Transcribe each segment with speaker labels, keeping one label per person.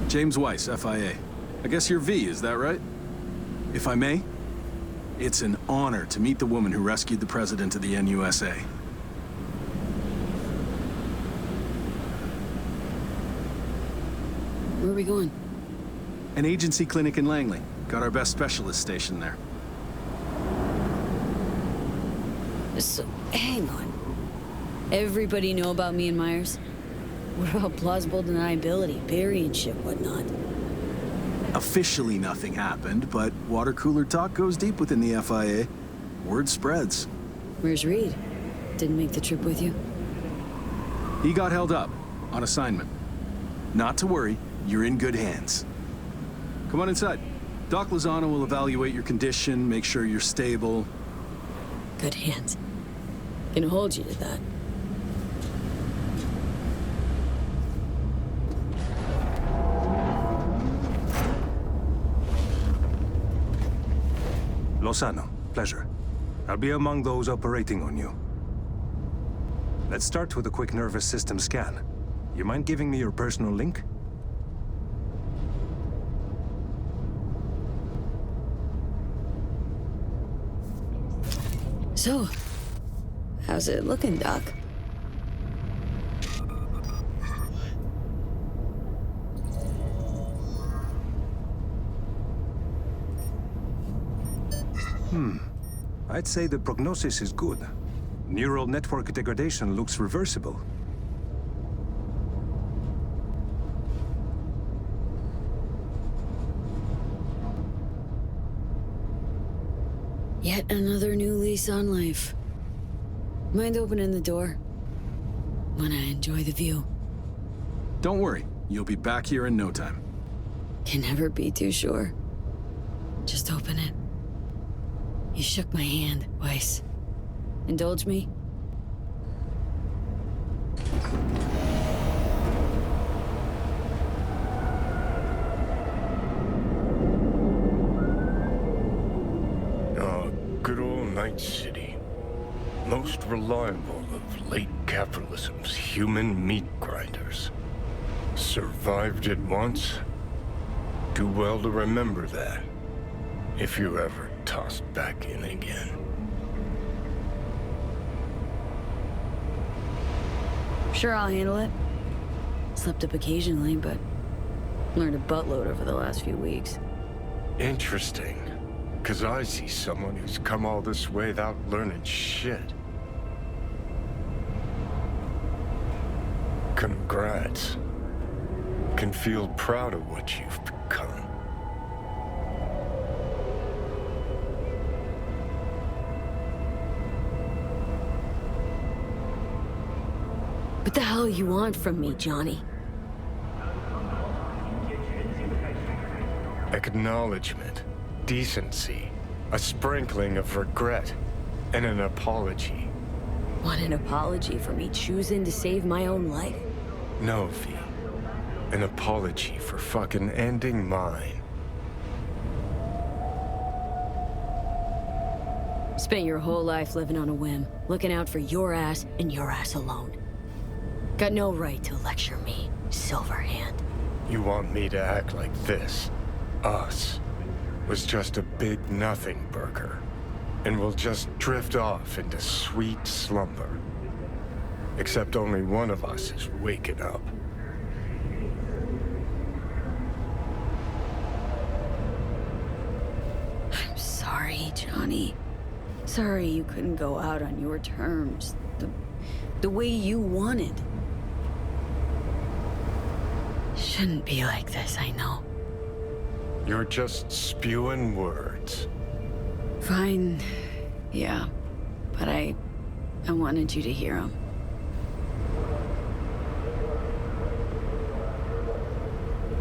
Speaker 1: James Weiss, FIA. I guess you're V, is that right? If I may, it's an honor to meet the woman who rescued the president of the NUSA.
Speaker 2: Where are we going?
Speaker 1: An agency clinic in Langley. Got our best specialist stationed there.
Speaker 2: So, hang on. Everybody know about me and Myers? What about plausible deniability, Barry and shit, whatnot?
Speaker 1: Officially nothing happened, but water cooler talk goes deep within the FIA. Word spreads.
Speaker 2: Where's Reed? Didn't make the trip with you?
Speaker 1: He got held up, on assignment. Not to worry, you're in good hands. Come on inside. Doc Lozano will evaluate your condition, make sure you're stable.
Speaker 2: Good hands. Can hold you to that.
Speaker 3: Lozano, pleasure. I'll be among those operating on you. Let's start with a quick nervous system scan. You mind giving me your personal link?
Speaker 2: So, how's it looking, Doc?
Speaker 3: I'd say the prognosis is good. Neural network degradation looks reversible.
Speaker 2: Yet another new lease on life. Mind opening the door? Wanna enjoy the view.
Speaker 1: Don't worry, you'll be back here in no time.
Speaker 2: Can never be too sure. Just open it. You shook my hand, Weiss. Indulge me?
Speaker 4: Good old Night City. Most reliable of late capitalism's human meat grinders. Survived it once. Do well to remember that, if you're ever tossed back in again.
Speaker 2: Sure, I'll handle it. Slept up occasionally, but learned a buttload over the last few weeks.
Speaker 4: Interesting. 'Cause I see someone who's come all this way without learning shit. Congrats. Can feel proud of what you've become.
Speaker 2: What the hell you want from me, Johnny?
Speaker 4: Acknowledgement, decency, a sprinkling of regret, and an apology.
Speaker 2: Want an apology for me choosing to save my own life?
Speaker 4: No, V. An apology for fucking ending mine.
Speaker 2: Spent your whole life living on a whim, looking out for your ass and your ass alone. Got no right to lecture me, Silverhand.
Speaker 4: You want me to act like this? Us was just a big nothing burger, and we'll just drift off into sweet slumber. Except only one of us is waking up.
Speaker 2: I'm sorry, Johnny. Sorry you couldn't go out on your terms, the way you wanted. Shouldn't be like this, I know.
Speaker 4: You're just spewing words.
Speaker 2: Fine, yeah, but I wanted you to hear them.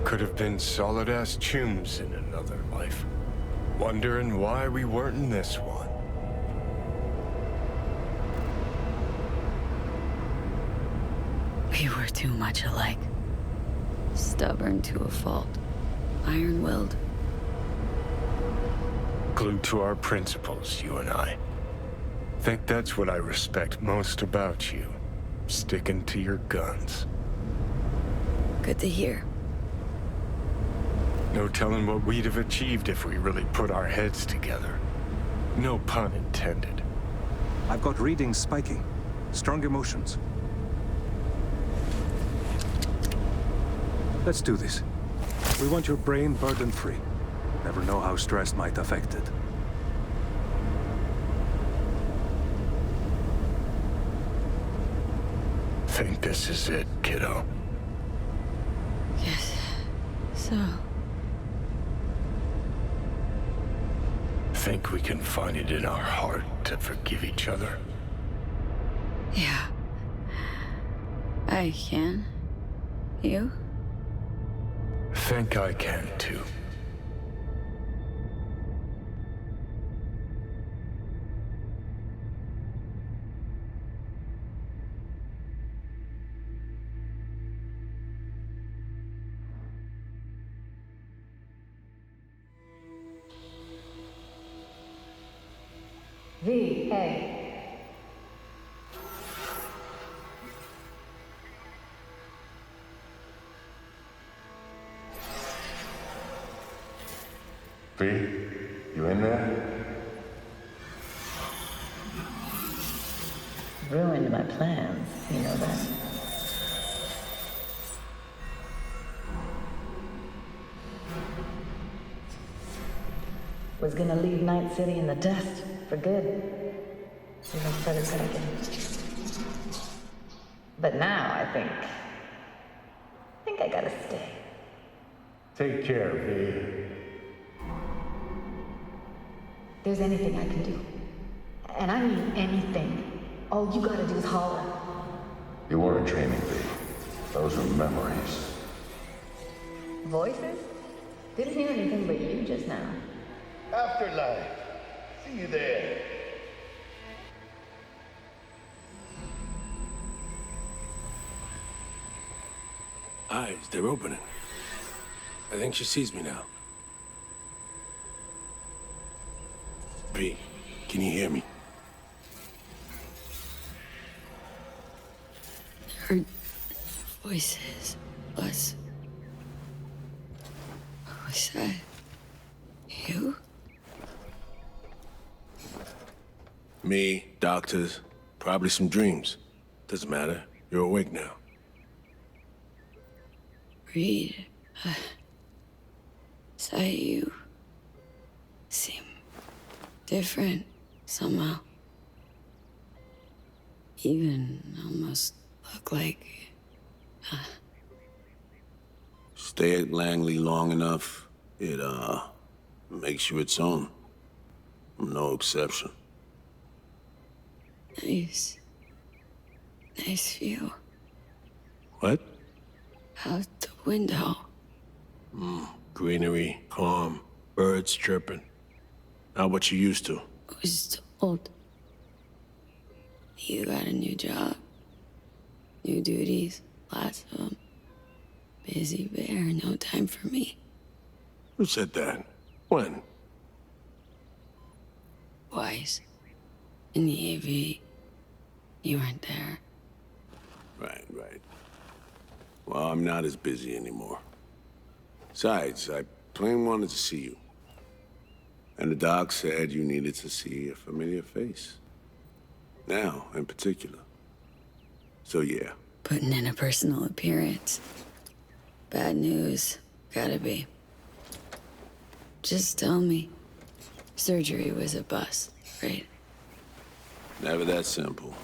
Speaker 4: Could have been solid-ass chums in another life. Wondering why we weren't in this one.
Speaker 2: We were too much alike. Stubborn to a fault. Iron-willed.
Speaker 4: Glued to our principles, you and I. Think that's what I respect most about you. Sticking to your guns.
Speaker 2: Good to hear.
Speaker 4: No telling what we'd have achieved if we really put our heads together. No pun intended.
Speaker 3: I've got readings spiking. Strong emotions. Let's do this. We want your brain burden-free. Never know how stress might affect it.
Speaker 4: Think this is it, kiddo?
Speaker 2: Yes. So,
Speaker 4: Think we can find it in our heart to forgive each other?
Speaker 2: yeah. I can. You?
Speaker 4: Think I can, too.
Speaker 5: V.A.
Speaker 4: V, you in there?
Speaker 5: Ruined my plans, you know that. Was gonna leave Night City in the dust for good. Even started packing. But now I think I gotta stay.
Speaker 4: Take care, V.
Speaker 5: There's anything I can do. And I mean anything. All you gotta do is holler.
Speaker 6: You weren't dreaming, V. Those were memories.
Speaker 5: Voices? Didn't hear anything but you just now.
Speaker 6: Afterlife. See you there.
Speaker 7: Eyes, they're opening. I think she sees me now. V, can you hear me?
Speaker 2: Heard voices. Was that you?
Speaker 7: Me, doctors, probably some dreams. Doesn't matter. You're awake now.
Speaker 2: Reed. Is that you? Seem different somehow. Even almost look like.
Speaker 7: Stay at Langley long enough, it, makes you its own. I'm no exception.
Speaker 2: Nice. Nice view.
Speaker 7: What?
Speaker 2: Out the window.
Speaker 7: Greenery, calm, birds chirping. Not what you used to.
Speaker 2: I was told. You got a new job. New duties. Lots of them. Busy bear, no time for me.
Speaker 7: Who said that? When?
Speaker 2: Wise. In the AV. You weren't there.
Speaker 7: Right. Well, I'm not as busy anymore. Besides, I plain wanted to see you. And the doc said you needed to see a familiar face. Now, in particular. So yeah.
Speaker 2: Putting in a personal appearance. Bad news. Gotta be. Just tell me. Surgery was a bust, right?
Speaker 7: Never that simple.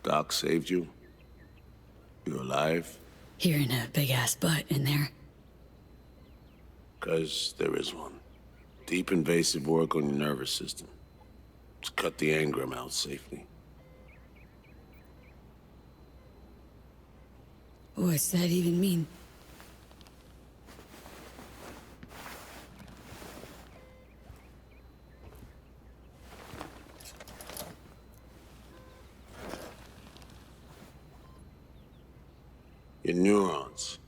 Speaker 7: Doc saved you. You're alive.
Speaker 2: Hearing a big-ass butt in there.
Speaker 7: 'Cause there is one. Deep invasive work on your nervous system. To cut the engram out safely.
Speaker 2: What's that even mean?
Speaker 7: Your neurons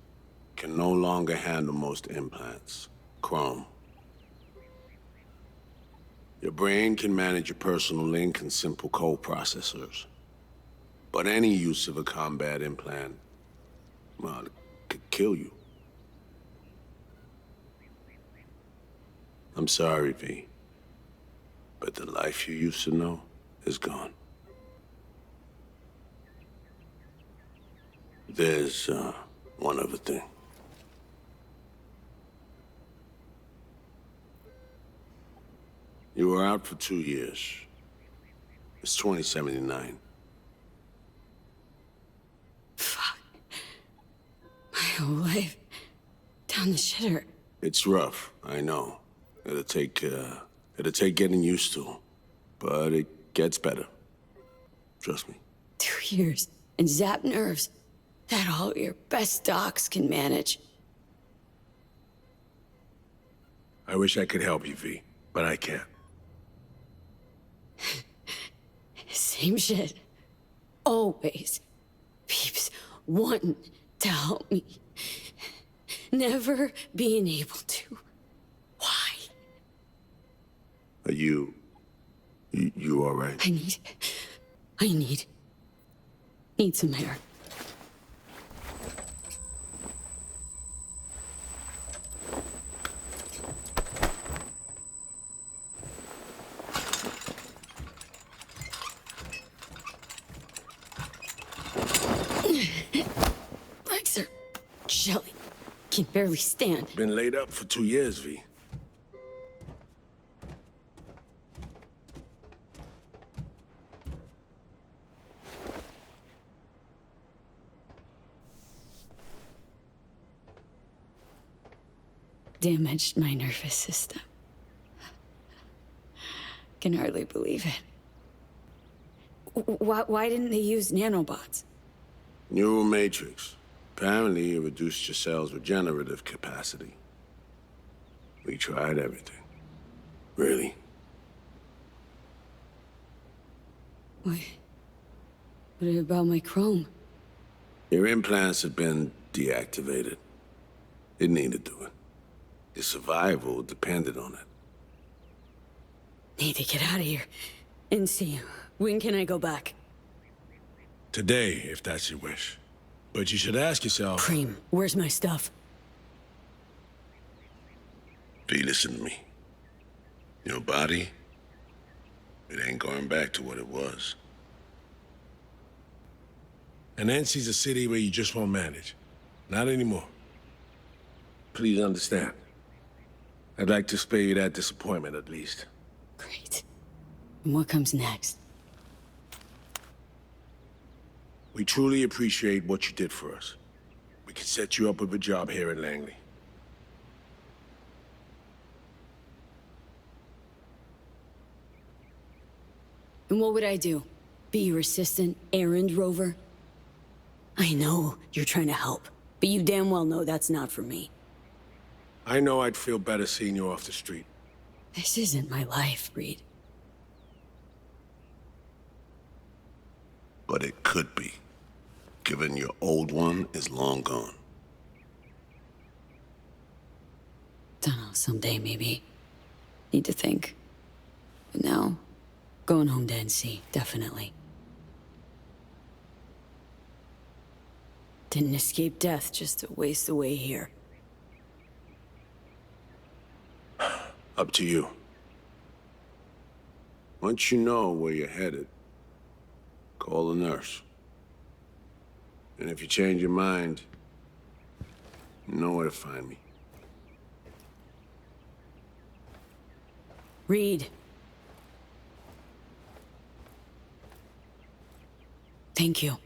Speaker 7: can no longer handle most implants. Chrome. Your brain can manage your personal link and simple code processors. But any use of a combat implant, well, it could kill you. I'm sorry, V. But the life you used to know is gone. There's, one other thing. You were out for 2 years. It's 2079.
Speaker 2: Fuck. My whole life. Down the shitter.
Speaker 7: It's rough, I know. It'll take getting used to. But it gets better. Trust me.
Speaker 2: 2 years. And zap nerves. That all your best docs can manage.
Speaker 7: I wish I could help you, V, but I can't.
Speaker 2: Same shit. Always. Peeps wanting to help me. Never being able to. Why?
Speaker 7: Are you all right?
Speaker 2: I need some air. Legs are jelly. Can barely stand.
Speaker 7: Been laid up for 2 years, V.
Speaker 2: Damaged my nervous system. Can hardly believe it. Why didn't they use nanobots?
Speaker 7: Neural matrix. Apparently, it reduced your cell's regenerative capacity. We tried everything. Really?
Speaker 2: What about my chrome?
Speaker 7: Your implants had been deactivated. It needed doing. Your survival depended on it.
Speaker 2: Need to get out of here. And see, when can I go back?
Speaker 7: Today, if that's your wish. But you should ask yourself...
Speaker 2: Cream, where's my stuff?
Speaker 7: V, listen to me. Your body, it ain't going back to what it was. And NC's a city where you just won't manage. Not anymore. Please understand. I'd like to spare you that disappointment, at least.
Speaker 2: Great. And what comes next?
Speaker 7: We truly appreciate what you did for us. We can set you up with a job here in Langley.
Speaker 2: And what would I do? Be your assistant, errand rover? I know you're trying to help, but you damn well know that's not for me.
Speaker 7: I know I'd feel better seeing you off the street.
Speaker 2: This isn't my life, Reed.
Speaker 7: But it could be, given your old one is long gone.
Speaker 2: Dunno, someday maybe. Need to think. But now, going home to NC, definitely. Didn't escape death just to waste away here.
Speaker 7: Up to you. Once you know where you're headed, call the nurse. And if you change your mind, you know where to find me.
Speaker 2: Reed. Thank you.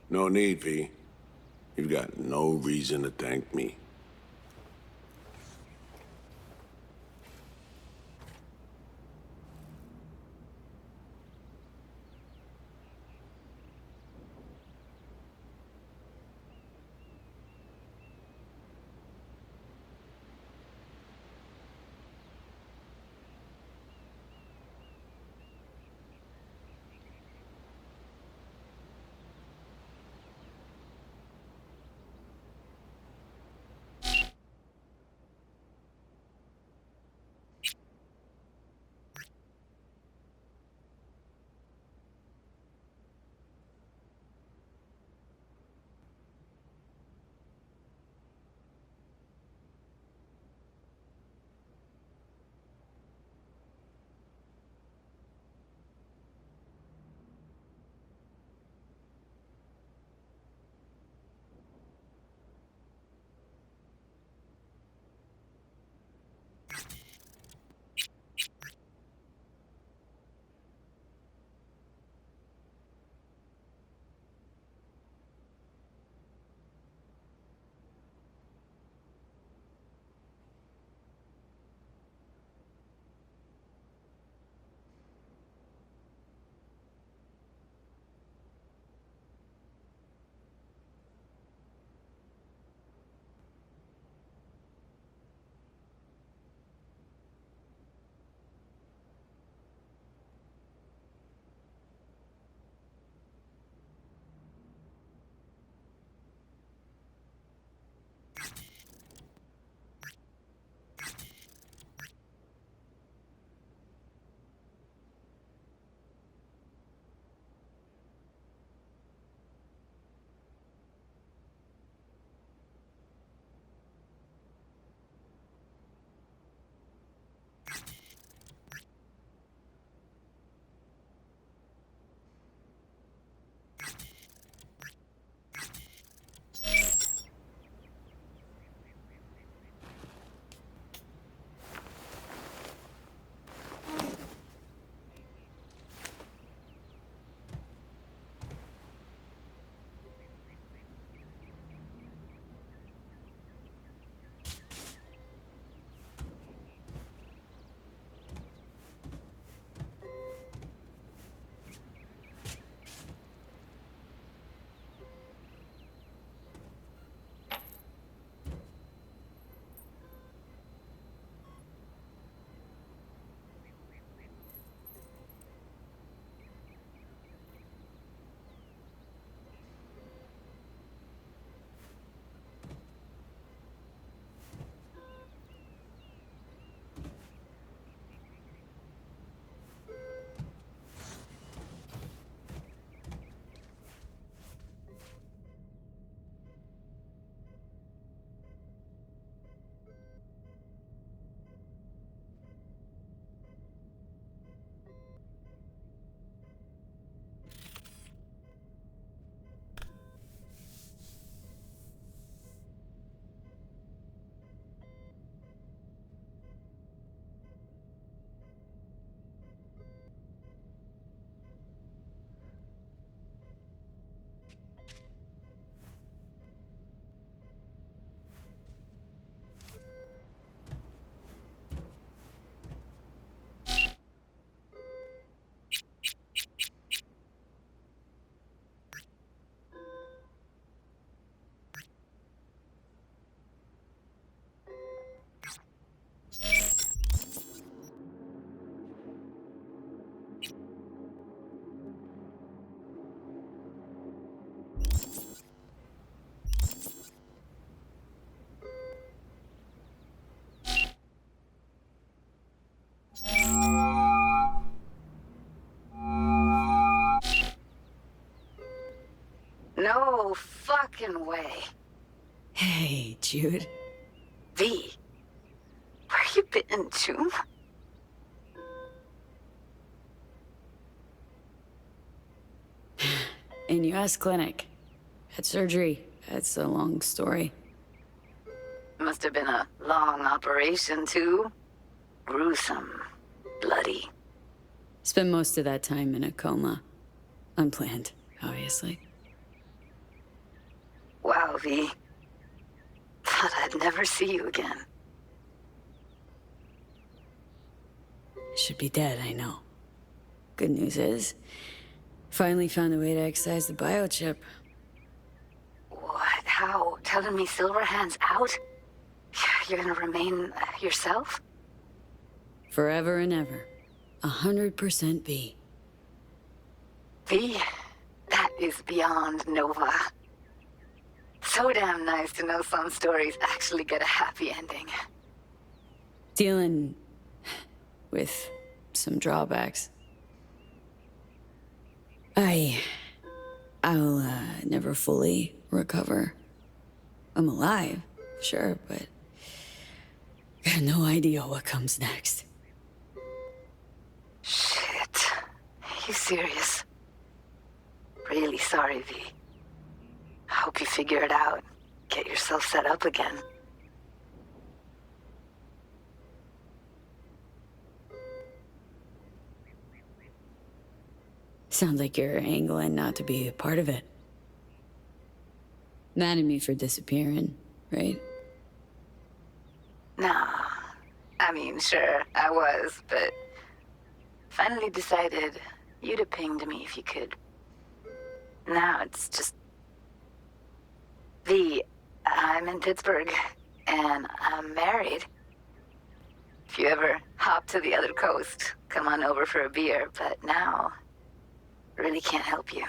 Speaker 7: No need, V. You've got no reason to thank me.
Speaker 8: No fucking way.
Speaker 2: Hey, Jude.
Speaker 8: V, where you been, June?
Speaker 2: In US clinic. Had surgery. That's a long story.
Speaker 8: Must have been a long operation, too. Gruesome. Bloody.
Speaker 2: Spent most of that time in a coma. Unplanned, obviously.
Speaker 8: Wow, V. Thought I'd never see you again.
Speaker 2: Should be dead, I know. Good news is, finally found a way to excise the biochip.
Speaker 8: What? How? Telling me Silverhand's out? You're gonna remain yourself?
Speaker 2: Forever and ever. 100% B.
Speaker 8: V, that is beyond Nova. So damn nice to know some stories actually get a happy ending.
Speaker 2: Dealing with some drawbacks. I'll never fully recover. I'm alive, sure, but I have no idea what comes next.
Speaker 8: Shit. You serious? Really sorry, V. I hope you figure it out. Get yourself set up again.
Speaker 2: Sounds like you're angling not to be a part of it. Mad at me for disappearing, right?
Speaker 8: Nah. I mean, sure, I was, but finally decided you'd have pinged me if you could. Now it's just... V, I'm in Pittsburgh, and I'm married. If you ever hop to the other coast, come on over for a beer, but now... really can't help you.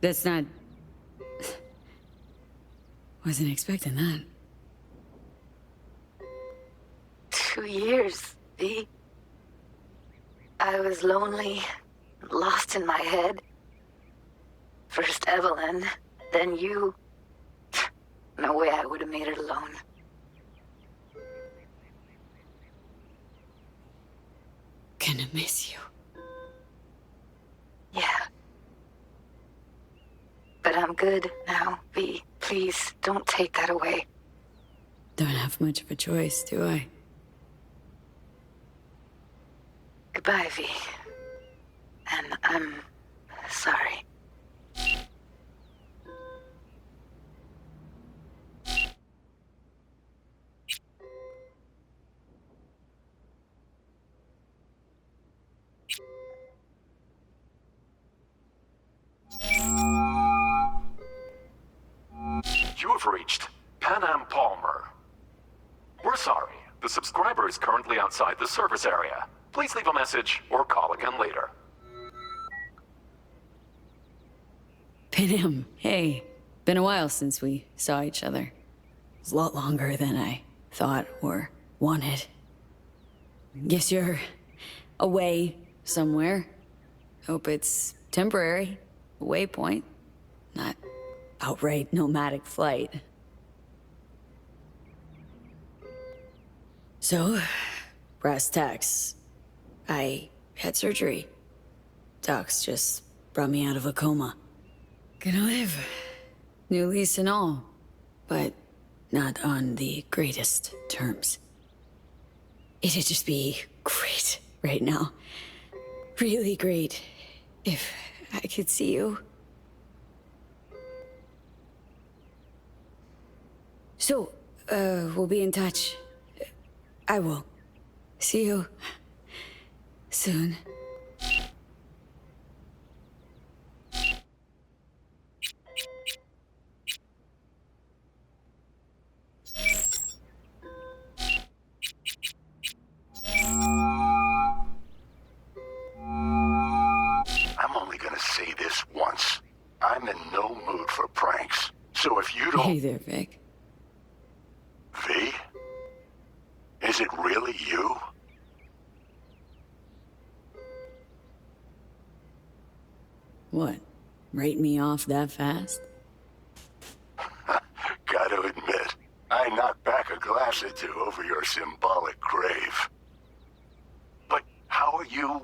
Speaker 2: That's not... Wasn't expecting that.
Speaker 8: 2 years, V. I was lonely, lost in my head. First Evelyn, then you. No way I would have made it alone.
Speaker 2: Gonna miss you.
Speaker 8: Yeah. But I'm good now, V. Please, don't take that away.
Speaker 2: Don't have much of a choice, do I?
Speaker 8: Goodbye, V. And I'm sorry.
Speaker 9: You have reached Pan Am Palmer. We're sorry. The subscriber is currently outside the service area. Please leave a message or call again later.
Speaker 2: Pin hey. Been a while since we saw each other. It's a lot longer than I thought or wanted. Guess you're away somewhere. Hope it's temporary. A waypoint. Not outright nomadic flight. So, brass tacks. I had surgery. Docs just brought me out of a coma. Gonna live. New lease and all. But not on the greatest terms. It'd just be great right now. Really great. If I could see you. So, we'll be in touch. I will. See you soon.
Speaker 10: I'm only gonna say this once. I'm in no mood for pranks. So if you don't...
Speaker 2: Hey there, Vic.
Speaker 10: V? Is it really you?
Speaker 2: What? Write me off that fast?
Speaker 10: Gotta admit, I knocked back a glass or two over your symbolic grave. But how are you...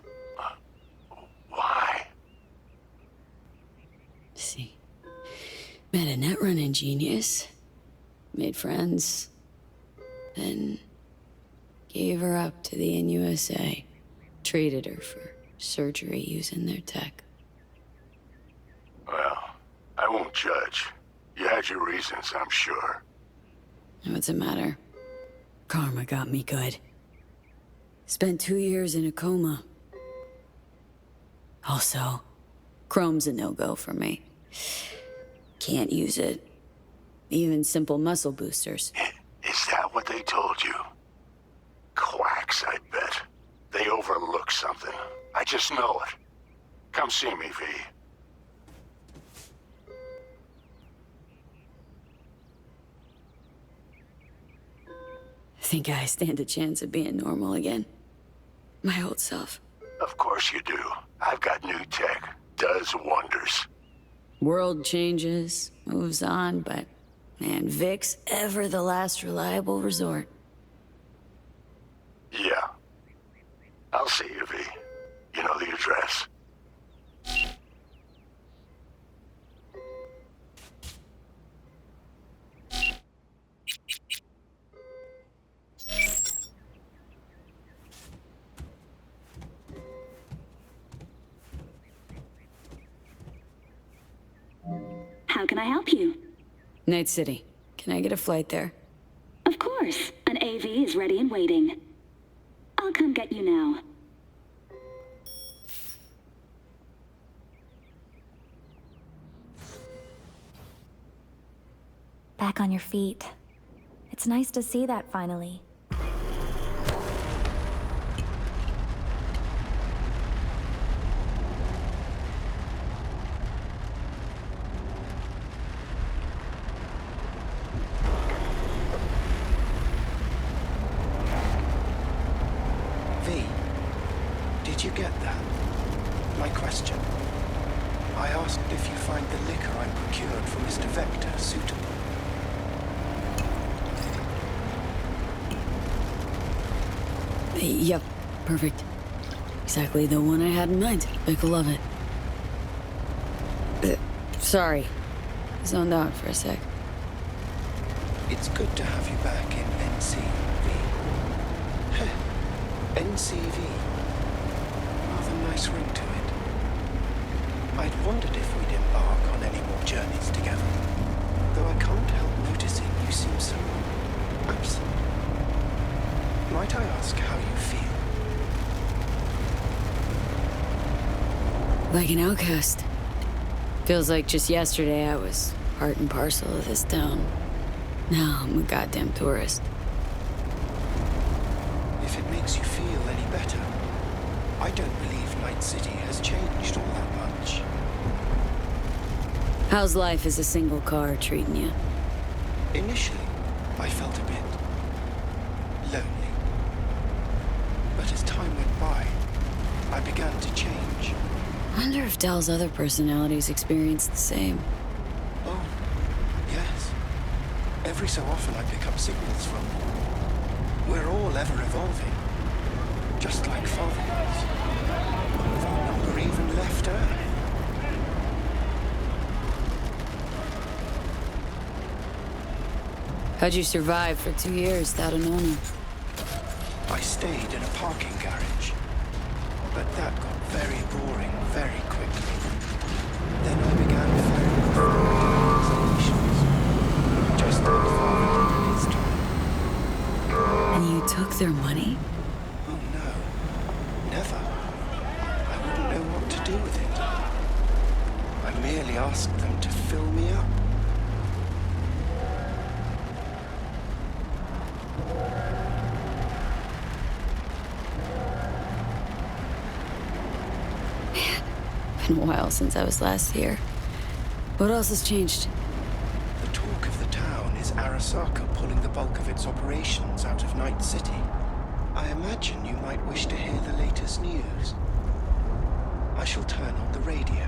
Speaker 10: why?
Speaker 2: See. Met a net running genius. Made friends. Then gave her up to the NUSA. Traded her for surgery using their tech.
Speaker 10: Well, I won't judge. You had your reasons, I'm sure.
Speaker 2: What's it matter? Karma got me good. Spent 2 years in a coma. Also, chrome's a no-go for me. Can't use it. Even simple muscle boosters.
Speaker 10: Is that what they told you? Quacks, I bet. They overlook something. I just know it. Come see me, V.
Speaker 2: Think I stand a chance of being normal again? My old self.
Speaker 10: Of course you do. I've got new tech. Does wonders.
Speaker 2: World changes, moves on, but man, Vic's ever the last reliable resort.
Speaker 10: Yeah. I'll see you, V. You know the address.
Speaker 11: How can I help you?
Speaker 2: Night City. Can I get a flight there?
Speaker 11: Of course. An AV is ready and waiting. I'll come get you now.
Speaker 12: Back on your feet. It's nice to see that finally.
Speaker 13: V, did you get that? My question. I asked if you find the liquor I procured for Mr. Vector suitable.
Speaker 2: Yep, perfect. Exactly the one I had in mind. Vic will love it. Sorry. Zoned out for a sec.
Speaker 13: It's good to have you back in NCV. NCV. Rather nice ring to it. I'd wondered if we'd embark on any more journeys together. Though I can't help noticing you seem so absent. Might I ask how you feel?
Speaker 2: Like an outcast. Feels like just yesterday I was part and parcel of this town. Now I'm a goddamn tourist.
Speaker 13: If it makes you feel any better, I don't believe Night City has changed all that much.
Speaker 2: How's life as a single car treating you?
Speaker 13: Initially, I felt a bit lonely. But as time went by, I began to change.
Speaker 2: Wonder if Del's other personalities experience the same.
Speaker 13: Oh, yes. Every so often I pick up signals from them. We're all ever evolving. Just like Father was. We've never even left Earth.
Speaker 2: How'd you survive for 2 years without a known?
Speaker 13: I stayed in a parking garage. But that got very boring very quickly. Then I began finding solutions. Just like Father did in his time.
Speaker 2: And you took their money?
Speaker 13: Oh no. Never. I wouldn't know what to do with it. I merely asked them to fill me up.
Speaker 2: Been a while since I was last here. What else has changed?
Speaker 13: The talk of the town is Arasaka pulling the bulk of its operations out of Night City. I imagine you might wish to hear the latest news. I shall turn on the radio.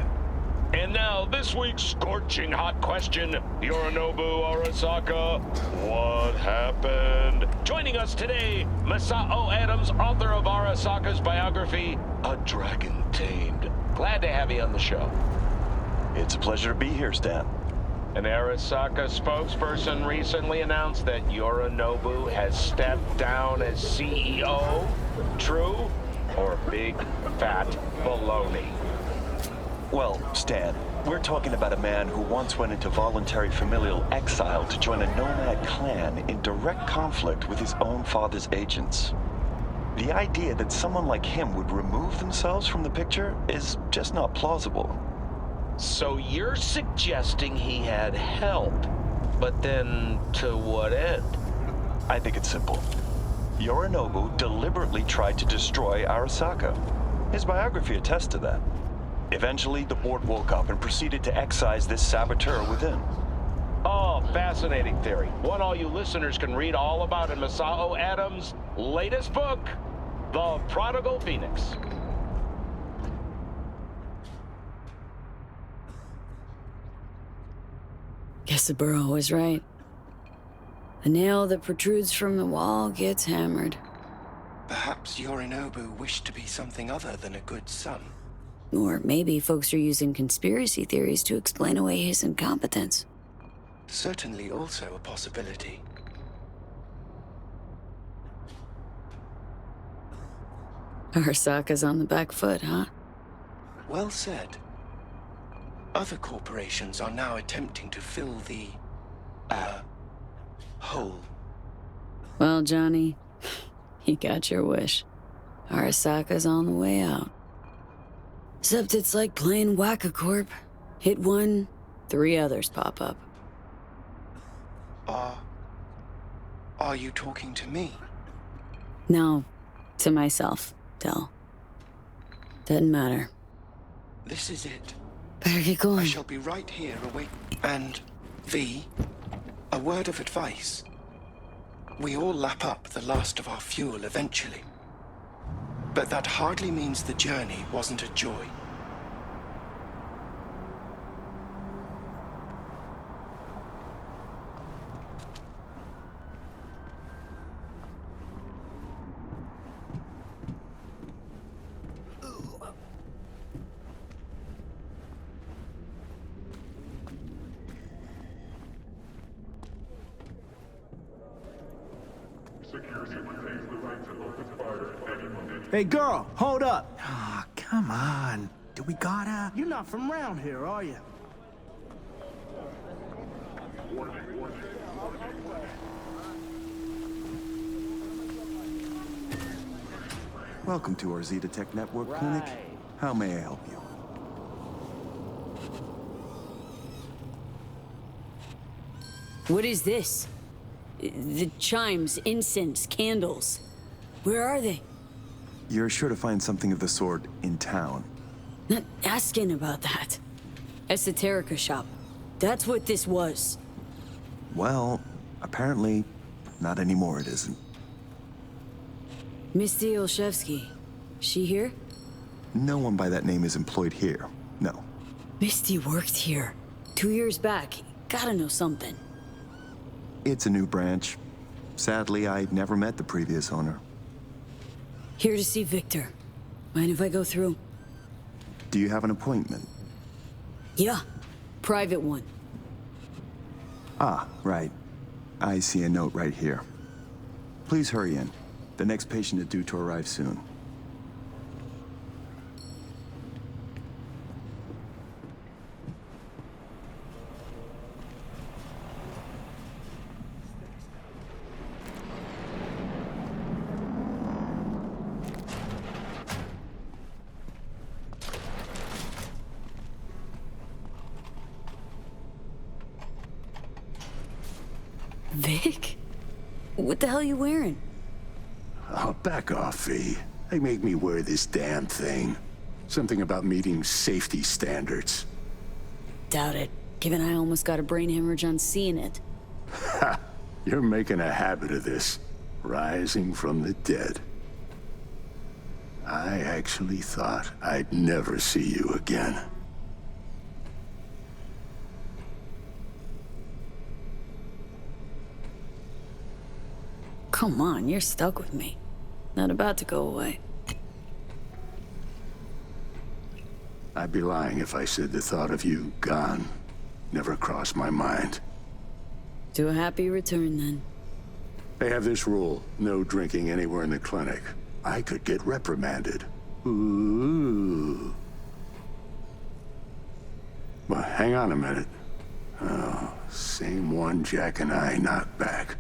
Speaker 14: And now, this week's scorching hot question, Yorinobu Arasaka, what happened? Joining us today, Masao Adams, author of Arasaka's biography, A Dragon Tamed. Glad to have you on the show.
Speaker 15: It's a pleasure to be here, Stan.
Speaker 14: An Arasaka spokesperson recently announced that Yorinobu has stepped down as CEO. True or big fat baloney?
Speaker 15: Well, Stan, we're talking about a man who once went into voluntary familial exile to join a nomad clan in direct conflict with his own father's agents. The idea that someone like him would remove themselves from the picture is just not plausible.
Speaker 14: So you're suggesting he had help, but then to what end?
Speaker 15: I think it's simple. Yorinobu deliberately tried to destroy Arasaka. His biography attests to that. Eventually, the board woke up and proceeded to excise this saboteur within.
Speaker 14: Oh, fascinating theory. One all you listeners can read all about in Masao Adams' latest book, The Prodigal Phoenix.
Speaker 2: Guess the burro was right. The nail that protrudes from the wall gets hammered.
Speaker 13: Perhaps Yorinobu wished to be something other than a good son.
Speaker 2: Or maybe folks are using conspiracy theories to explain away his incompetence.
Speaker 13: Certainly also a possibility.
Speaker 2: Arasaka's on the back foot, huh?
Speaker 13: Well said. Other corporations are now attempting to fill the, hole.
Speaker 2: Well, Johnny, you got your wish. Arasaka's on the way out. Except it's like playing Whack-A-Corp. Hit one, 3 others pop up.
Speaker 13: Are you talking to me?
Speaker 2: No, to myself, Del. Doesn't matter.
Speaker 13: This is it.
Speaker 2: Better get going.
Speaker 13: I shall be right here awake. And, V, a word of advice. We all lap up the last of our fuel eventually. But that hardly means the journey wasn't a joy.
Speaker 1: Hey, girl, hold up.
Speaker 16: Ah, come on. Do we gotta?
Speaker 1: You're not from around here, are you?
Speaker 16: Welcome to our Zeta Tech Network Clinic. How may I help you?
Speaker 2: What is this? The chimes, incense, candles. Where are they?
Speaker 16: You're sure to find something of the sort in town.
Speaker 2: Not asking about that. Esoterica shop. That's what this was.
Speaker 16: Well, apparently, not anymore it isn't.
Speaker 2: Misty Olszewski. She here?
Speaker 16: No one by that name is employed here. No.
Speaker 2: Misty worked here. 2 years back. Gotta know something.
Speaker 16: It's a new branch. Sadly, I never met the previous owner.
Speaker 2: Here to see Victor. Mind if I go through?
Speaker 16: Do you have an appointment?
Speaker 2: Yeah. Private one.
Speaker 16: Ah, right. I see a note right here. Please hurry in. The next patient is due to arrive soon.
Speaker 2: Vic? What the hell are you wearing?
Speaker 10: Oh, back off, V. They make me wear this damn thing. Something about meeting safety standards.
Speaker 2: Doubt it, given I almost got a brain hemorrhage on seeing it.
Speaker 10: Ha! You're making a habit of this. Rising from the dead. I actually thought I'd never see you again.
Speaker 2: Come on, you're stuck with me. Not about to go away.
Speaker 10: I'd be lying if I said the thought of you gone never crossed my mind.
Speaker 2: To a happy return, then.
Speaker 10: They have this rule, no drinking anywhere in the clinic. I could get reprimanded. Ooh. Well, hang on a minute. Oh, same one Jack and I knocked back.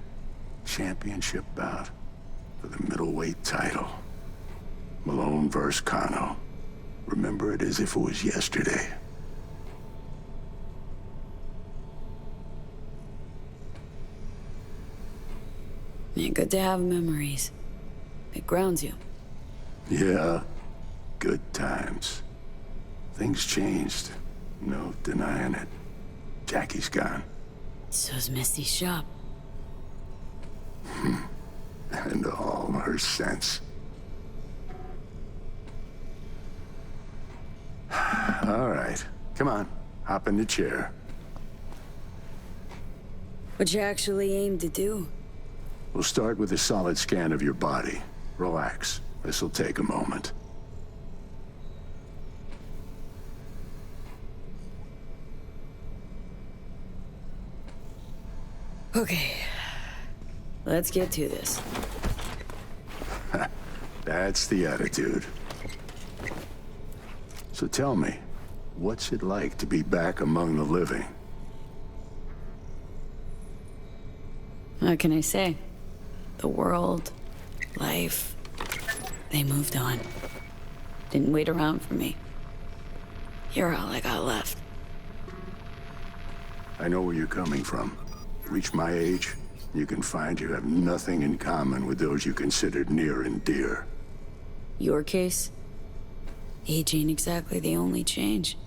Speaker 10: Championship bout for the middleweight title. Malone versus Kano. Remember it as if it was yesterday.
Speaker 2: Yeah, good to have memories. It grounds you.
Speaker 10: Yeah, good times. Things changed. No denying it. Jackie's gone.
Speaker 2: So's Misty's shop.
Speaker 10: And all her sense. All right, come on, hop in the chair.
Speaker 2: What you actually aim to do?
Speaker 10: We'll start with a solid scan of your body. Relax, this'll take a moment.
Speaker 2: Okay, let's get to this.
Speaker 10: That's the attitude. So tell me, what's it like to be back among the living?
Speaker 2: What can I say? The world, life, they moved on. Didn't wait around for me. You're all I got left.
Speaker 10: I know where you're coming from. Reach my age, you can find you have nothing in common with those you considered near and dear.
Speaker 2: Your case? Age ain't exactly the only change.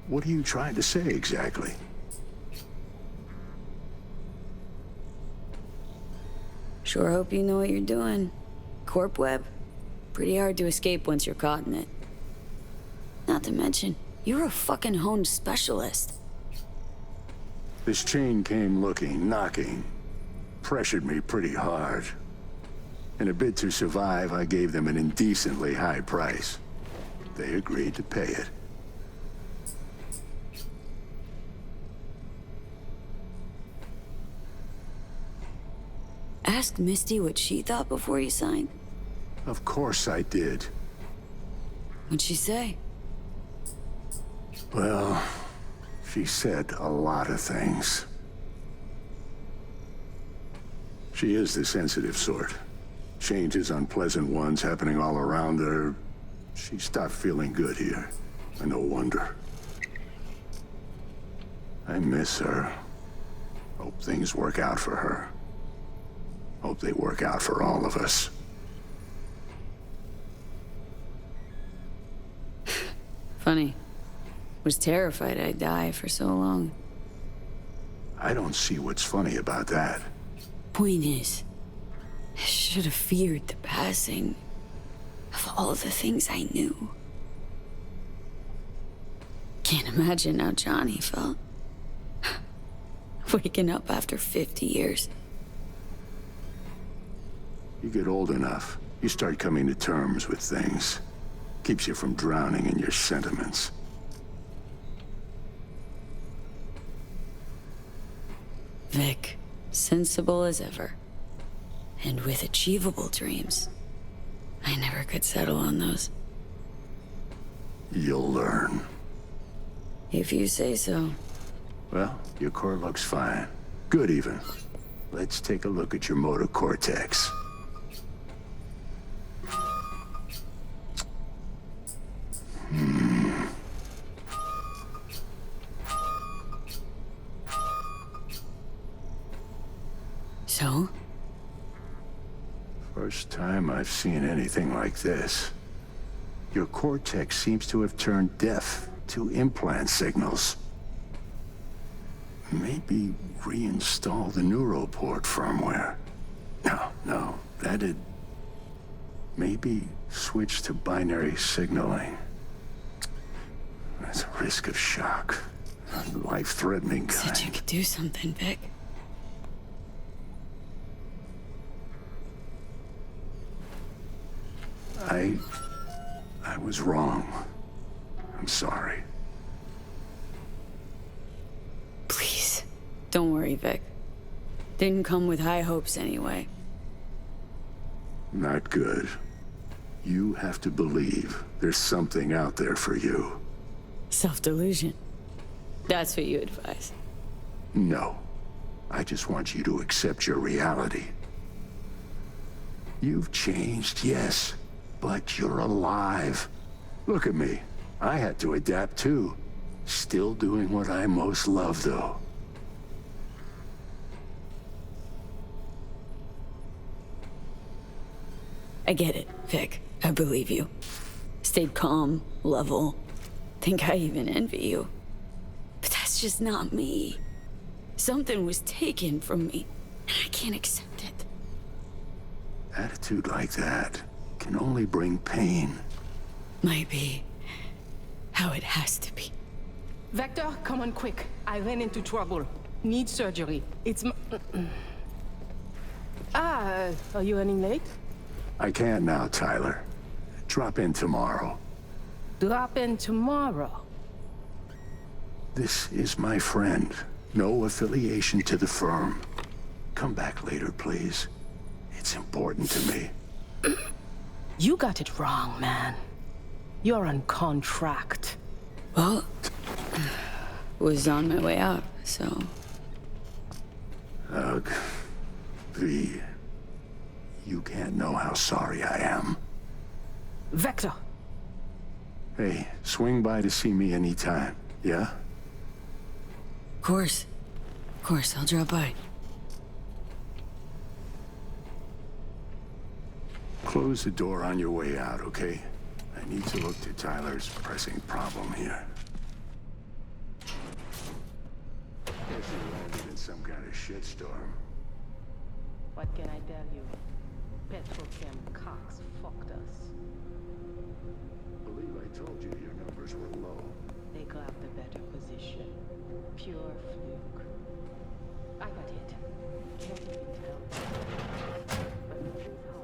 Speaker 10: What are you trying to say exactly?
Speaker 2: Sure hope you know what you're doing. Corp web? Pretty hard to escape once you're caught in it. Not to mention, you're a fucking honed specialist.
Speaker 10: This chain came looking, knocking. Pressured me pretty hard. In a bid to survive, I gave them an indecently high price. They agreed to pay it.
Speaker 2: Ask Misty what she thought before you signed?
Speaker 10: Of course I did.
Speaker 2: What'd she say?
Speaker 10: Well, she said a lot of things. She is the sensitive sort. Changes, unpleasant ones happening all around her. She stopped feeling good here. And no wonder. I miss her. Hope things work out for her. Hope they work out for all of us.
Speaker 2: Funny. Was terrified I'd die for so long.
Speaker 10: I don't see what's funny about that.
Speaker 2: Point is, I should have feared the passing of all the things I knew. Can't imagine how Johnny felt. Waking up after 50 years.
Speaker 10: You get old enough, you start coming to terms with things. Keeps you from drowning in your sentiments.
Speaker 2: Vic, sensible as ever. And with achievable dreams. I never could settle on those.
Speaker 10: You'll learn.
Speaker 2: If you say so.
Speaker 10: Well, your core looks fine. Good even. Let's take a look at your motor cortex.
Speaker 2: So?
Speaker 10: First time I've seen anything like this. Your cortex seems to have turned deaf to implant signals. Maybe reinstall the neuroport firmware. No, that'd... Maybe switch to binary signaling. That's a risk of shock. Life-threatening kind.
Speaker 2: Said you could do something, Vic.
Speaker 10: I was wrong. I'm sorry.
Speaker 2: Please, don't worry, Vic. Didn't come with high hopes anyway.
Speaker 10: Not good. You have to believe there's something out there for you.
Speaker 2: Self-delusion. That's what you advise.
Speaker 10: No. I just want you to accept your reality. You've changed, yes, but you're alive. Look at me. I had to adapt too. Still doing what I most love, though.
Speaker 2: I get it, Vic. I believe you. Stayed calm, level. Think I even envy you. But that's just not me. Something was taken from me, and I can't accept it.
Speaker 10: Attitude like that can only bring pain.
Speaker 2: Might be how it has to be.
Speaker 17: Vector, come on quick. I ran into trouble. Need surgery. It's are you running late?
Speaker 10: I can't now, Tyler. Drop in tomorrow.
Speaker 17: Drop in tomorrow.
Speaker 10: This is my friend. No affiliation to the firm. Come back later, please. It's important to me.
Speaker 17: You got it wrong, man. You're on contract.
Speaker 2: Well, was on my way out, so...
Speaker 10: Ugh. V. You can't know how sorry I am.
Speaker 17: Vector!
Speaker 10: Hey, swing by to see me anytime, yeah?
Speaker 2: Of course. Of course, I'll drop by.
Speaker 10: Close the door on your way out, okay? I need to look to Tyler's pressing problem here. Guess you landed in some kind of shitstorm.
Speaker 17: What can I tell you? Petrochem Cox fucked us.
Speaker 10: Believe I told you your numbers were low.
Speaker 17: They grabbed a better position. Pure fluke. I got hit. Can't even tell. But moving's hard.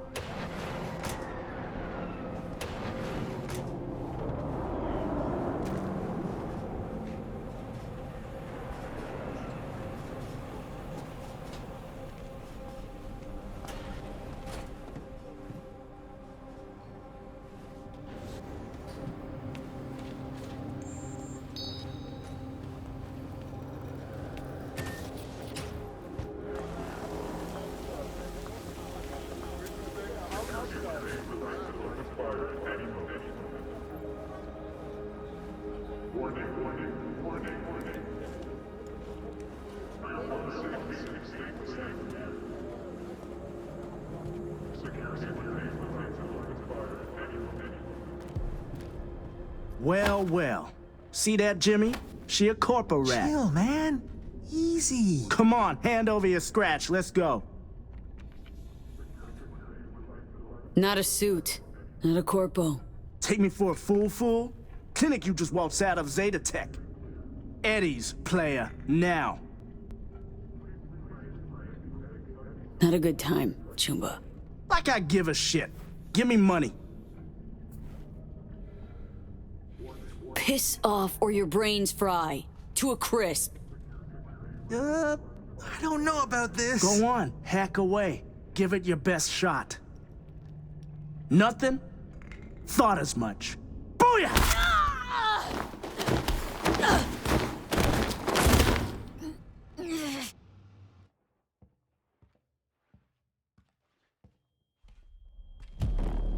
Speaker 18: Well, well. See that, Jimmy? She a corpo rat.
Speaker 19: Chill, man. Easy.
Speaker 18: Come on, hand over your scratch. Let's go.
Speaker 2: Not a suit. Not a corpo.
Speaker 18: Take me for a fool? Clinic you just waltzed out of Zeta Tech. Eddie's player, now.
Speaker 2: Not a good time, Chumba.
Speaker 18: Like I give a shit. Give me money.
Speaker 2: Piss off or your brains fry. To a crisp.
Speaker 19: I don't know about this.
Speaker 18: Go on, hack away. Give it your best shot. Nothing? Thought as much. Booyah!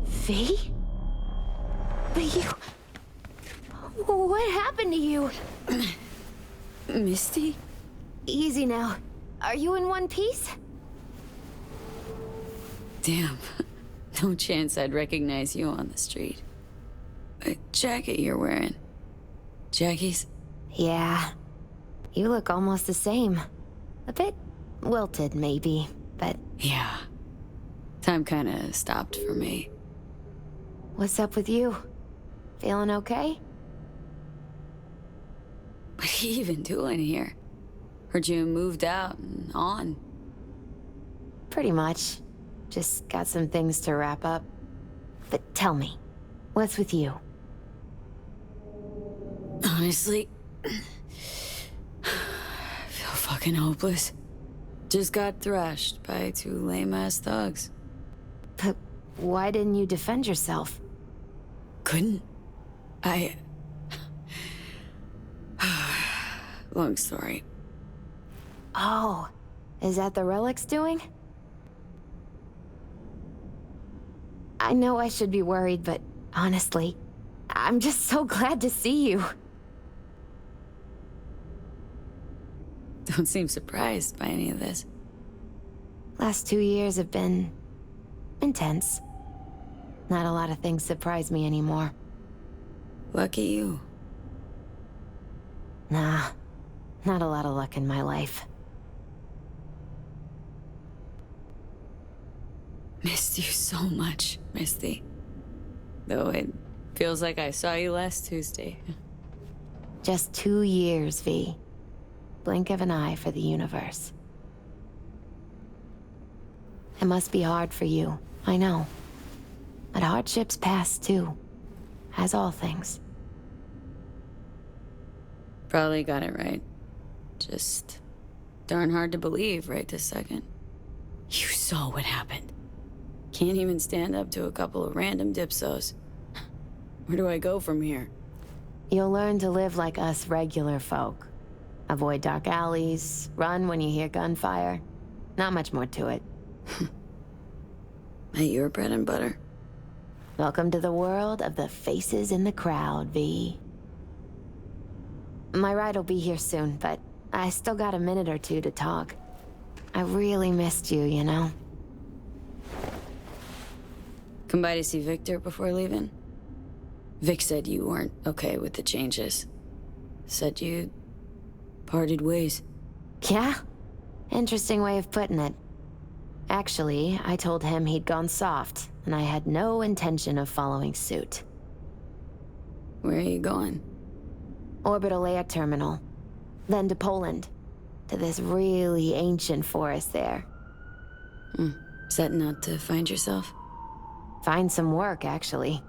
Speaker 8: V? But you... What happened to you?
Speaker 2: Misty?
Speaker 8: Easy now. Are you in one piece?
Speaker 2: Damn. No chance I'd recognize you on the street. A jacket you're wearing. Jackie's?
Speaker 8: Yeah. You look almost the same. A bit wilted, maybe, but...
Speaker 2: Yeah. Time kinda stopped for me.
Speaker 8: What's up with you? Feeling okay?
Speaker 2: What are you even doing here? Heard you moved out and on.
Speaker 8: Pretty much. Just got some things to wrap up.
Speaker 5: But tell me, what's with you?
Speaker 2: Honestly, I feel fucking hopeless. Just got thrashed by 2 lame-ass thugs.
Speaker 5: But why didn't you defend yourself?
Speaker 2: Couldn't. Long story.
Speaker 5: Oh, is that the Relic's doing? I know I should be worried, but honestly, I'm just so glad to see you.
Speaker 2: Don't seem surprised by any of this.
Speaker 5: Last 2 years have been intense. Not a lot of things surprise me anymore.
Speaker 2: Lucky you.
Speaker 5: Nah, not a lot of luck in my life.
Speaker 2: Missed you so much, Misty. Though it feels like I saw you last Tuesday.
Speaker 5: Just 2 years, V. Blink of an eye for the universe. It must be hard for you, I know. But hardships pass too, as all things.
Speaker 2: Probably got it right. Just darn hard to believe right this second. You saw what happened. Can't even stand up to a couple of random dipsos. Where do I go from here?
Speaker 5: You'll learn to live like us regular folk. Avoid dark alleys, run when you hear gunfire. Not much more to it.
Speaker 2: Ain't your bread and butter?
Speaker 5: Welcome to the world of the faces in the crowd, V. My ride will be here soon, but I still got a minute or two to talk. I really missed you, you know?
Speaker 2: Come by to see Victor before leaving? Vic said you weren't okay with the changes. Said you parted ways.
Speaker 5: Yeah? Interesting way of putting it. Actually, I told him he'd gone soft, and I had no intention of following suit.
Speaker 2: Where are you going?
Speaker 5: Orbital air terminal. Then to Poland. To this really ancient forest there.
Speaker 2: Setting out to find yourself?
Speaker 5: Find some work, actually.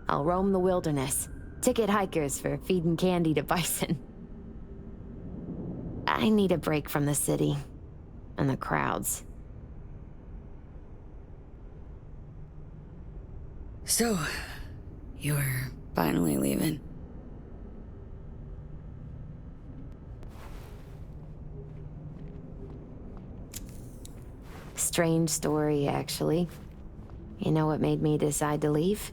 Speaker 5: I'll roam the wilderness. Ticket hikers for feeding candy to bison. I need a break from the city. And the crowds.
Speaker 2: So, you're finally leaving.
Speaker 5: Strange story, actually. You know what made me decide to leave?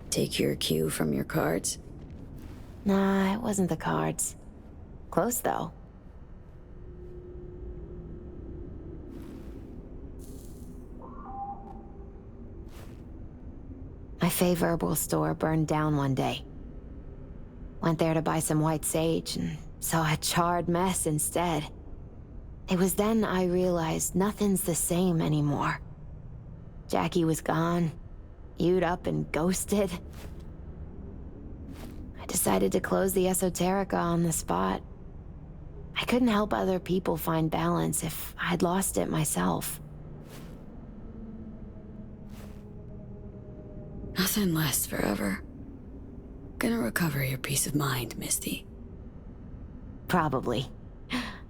Speaker 2: Take your cue from your cards?
Speaker 5: Nah, it wasn't the cards. Close, though. My Faye herbal store burned down one day. Went there to buy some white sage and saw a charred mess instead. It was then I realized nothing's the same anymore. Jackie was gone, You'd up and ghosted. I decided to close the Esoterica on the spot. I couldn't help other people find balance if I'd lost it myself.
Speaker 2: Nothing lasts forever. Gonna recover your peace of mind, Misty.
Speaker 5: Probably.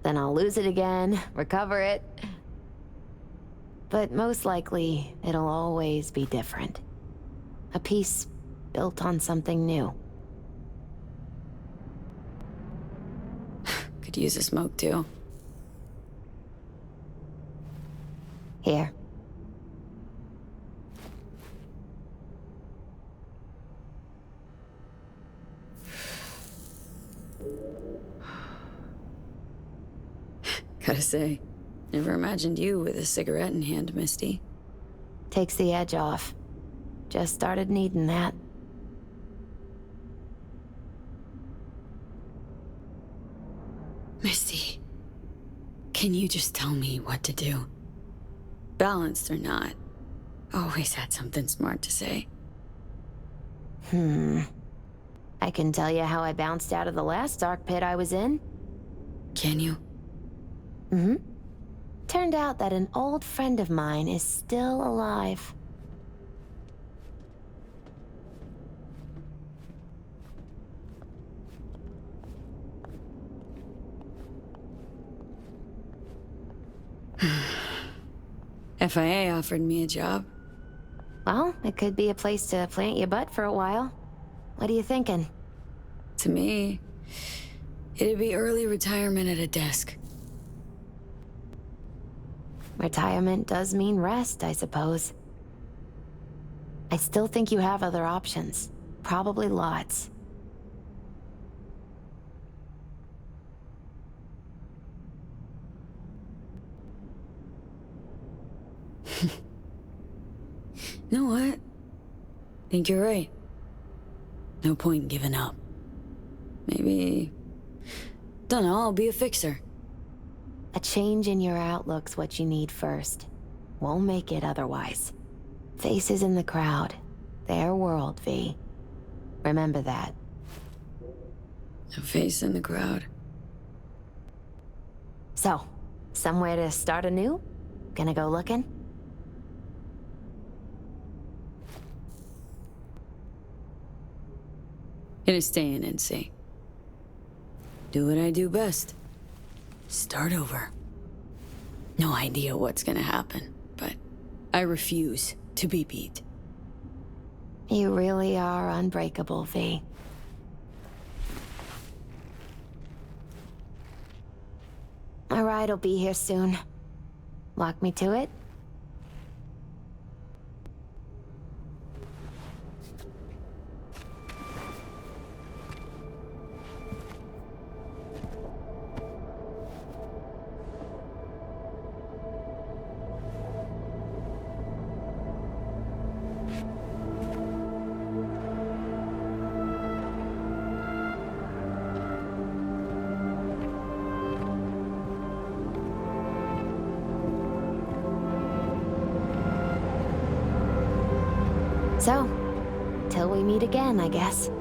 Speaker 5: Then I'll lose it again, recover it. But most likely, it'll always be different. A piece built on something new.
Speaker 2: Could use a smoke, too.
Speaker 5: Here.
Speaker 2: Gotta say, never imagined you with a cigarette in hand, Misty.
Speaker 5: Takes the edge off. Just started needing that.
Speaker 2: Misty, can you just tell me what to do? Balanced or not, always had something smart to say.
Speaker 5: I can tell you how I bounced out of the last dark pit I was in.
Speaker 2: Can you?
Speaker 5: turned out that an old friend of mine is still alive.
Speaker 2: FIA offered me a job.
Speaker 5: Well, it could be a place to plant your butt for a while. What are you thinking?
Speaker 2: To me, it'd be early retirement at a desk.
Speaker 5: Retirement does mean rest, I suppose. I still think you have other options. Probably lots.
Speaker 2: You know what? Think you're right. No point in giving up. Maybe... Dunno, I'll be a fixer.
Speaker 5: A change in your outlook's what you need first. Won't make it otherwise. Faces in the crowd. Their world, V. Remember that.
Speaker 2: A face in the crowd.
Speaker 5: So, somewhere to start anew? Gonna go looking?
Speaker 2: Gonna stay in NC. Do what I do best. Start over. No idea what's gonna happen, but I refuse to be beat.
Speaker 5: You really are unbreakable, V. My ride'll be here soon. Lock me to it? So, till we meet again, I guess.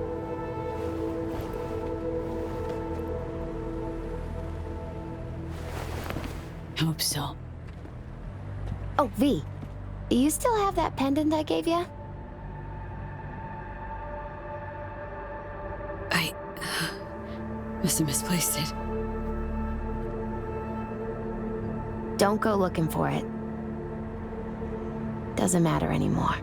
Speaker 2: Hope so.
Speaker 5: Oh, V. Do you still have that pendant I gave you?
Speaker 2: I... must have misplaced it.
Speaker 5: Don't go looking for it. Doesn't matter anymore.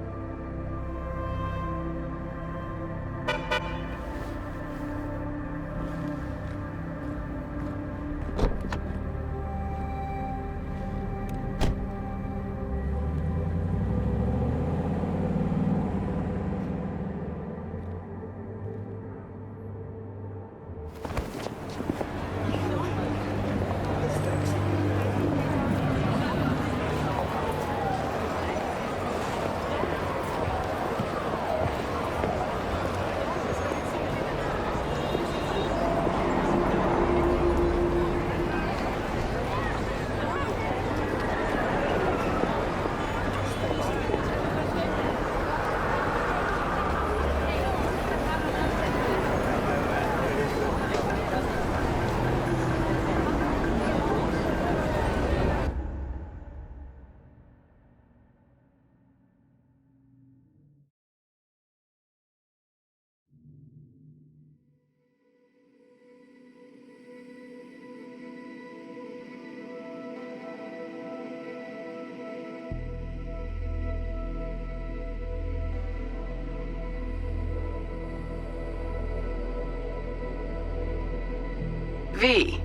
Speaker 8: V.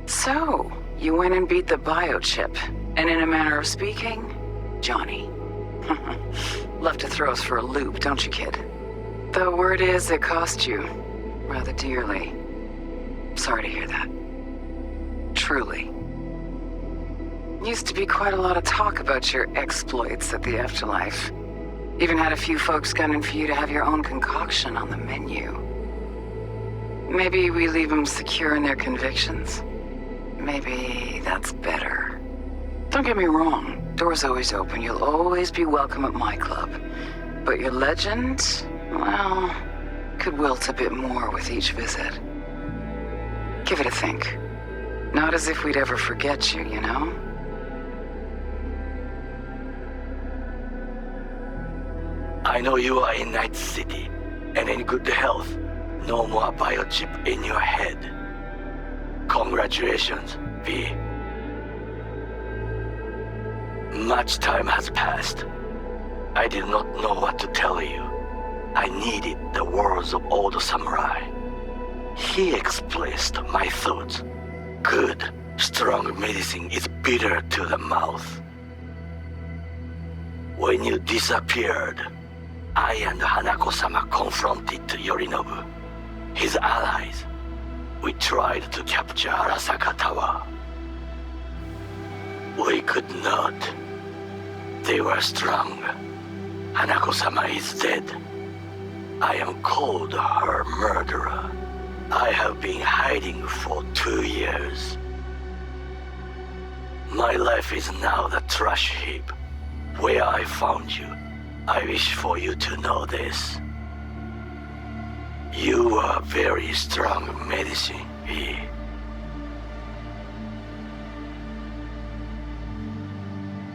Speaker 8: So, you went and beat the biochip, and in a manner of speaking, Johnny. Love to throw us for a loop, don't you, kid? The word is it cost you rather dearly. Sorry to hear that. Truly. Used to be quite a lot of talk about your exploits at the afterlife. Even had a few folks gunning for you to have your own concoction on the menu. Maybe we leave them secure in their convictions. Maybe that's better. Don't get me wrong, door's always open. You'll always be welcome at my club. But your legend, well, could wilt a bit more with each visit. Give it a think. Not as if we'd ever forget you, you know?
Speaker 20: I know you are in Night City, and in good health. No more biochip in your head. Congratulations, V. Much time has passed. I did not know what to tell you. I needed the words of old samurai. He expressed my thoughts. Good, strong medicine is bitter to the mouth. When you disappeared, I and Hanako-sama confronted Yorinobu, his allies. We tried to capture Arasaka Tower. We could not. They were strong. Hanako-sama is dead. I am called her murderer. I have been hiding for 2 years. My life is now the trash heap where I found you. I wish for you to know this. You are very strong medicine, V.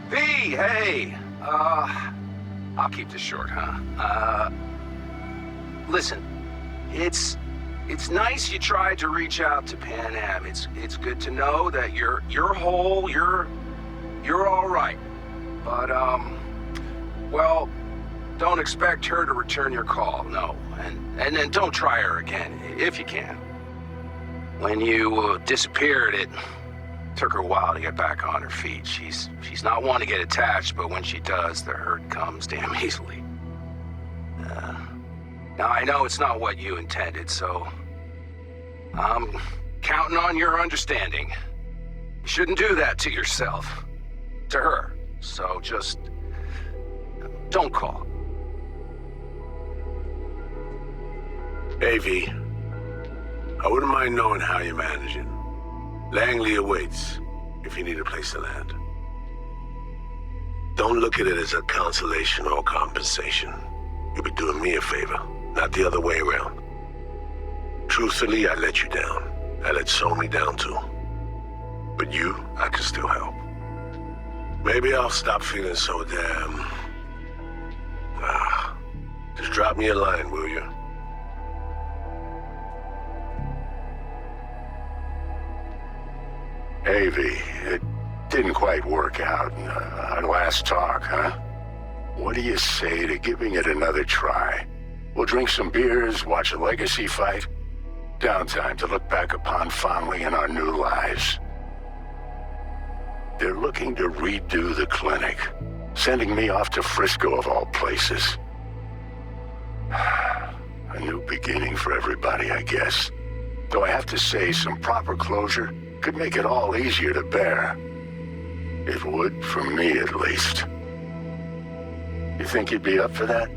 Speaker 21: V, hey! I'll keep this short, huh? Listen, it's nice you tried to reach out to Pan Am. It's good to know that you're whole, you're all right. But, well, don't expect her to return your call, no. And then don't try her again, if you can. When you disappeared, it took her a while to get back on her feet. She's not one to get attached, but when she does, the hurt comes damn easily. Now, I know it's not what you intended, so I'm counting on your understanding. You shouldn't do that to yourself, to her. So just don't call.
Speaker 7: Hey, V. I wouldn't mind knowing how you're managing. Langley awaits, if you need a place to land. Don't look at it as a consolation or compensation. You'll be doing me a favor, not the other way around. Truthfully, I let you down. I let Somi down too. But you, I can still help. Maybe I'll stop feeling so damn... just drop me a line, will you?
Speaker 10: Hey, V, it didn't quite work out on last talk, huh? What do you say to giving it another try? We'll drink some beers, watch a legacy fight. Downtime to look back upon fondly in our new lives. They're looking to redo the clinic, sending me off to Frisco of all places. A new beginning for everybody, I guess. Though I have to say, some proper closure could make it all easier to bear. It would, for me at least. You think you'd be up for that?